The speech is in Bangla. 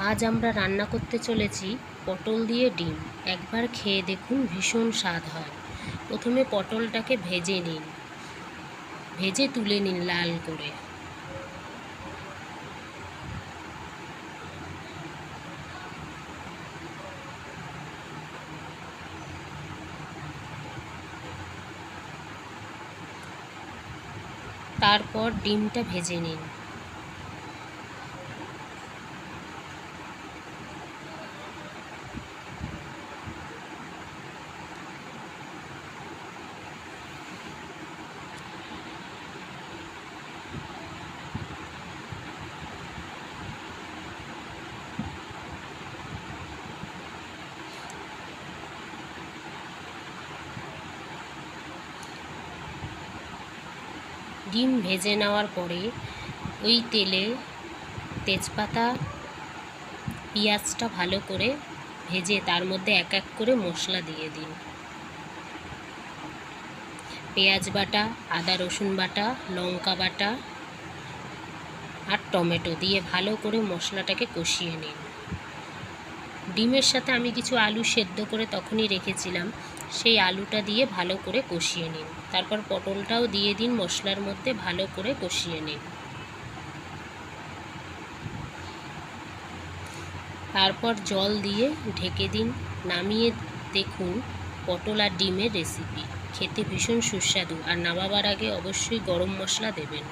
আজ আমরা রান্না করতে চলেছি পটল দিয়ে ডিম। একবার খেয়ে দেখুন, ভীষণ স্বাদ হয়। প্রথমে পটলটাকে ভেজে নিন, ভেজে তুলে নিন লাল করে। তারপর ডিমটা ভেজে নিন। ডিম ভেজে নেওয়ার পরে ওই তেলে তেজপাতা, পেঁয়াজটা ভালো করে ভেজে তার মধ্যে এক এক করে মশলা দিয়ে দিন। পেঁয়াজ বাটা, আদা রসুন বাটা, লঙ্কা বাটা আর টমেটো দিয়ে ভালো করে মশলাটাকে কষিয়ে নিন। ডিমের সাথে আমি কিছু আলু সেদ্ধ করে তখনই রেখেছিলাম, সেই আলুটা দিয়ে ভালো করে কষিয়ে নিন। তারপর পটলটাও দিয়ে দিন, মশলার মধ্যে ভালো করে কষিয়ে নিন। তারপর জল দিয়ে ঢেকে দিন। নামিয়ে দেখুন পটল আর ডিমের রেসিপি। খেতে ভীষণ সুস্বাদু, আর নামাবার আগে অবশ্যই গরম মশলা দেবেন।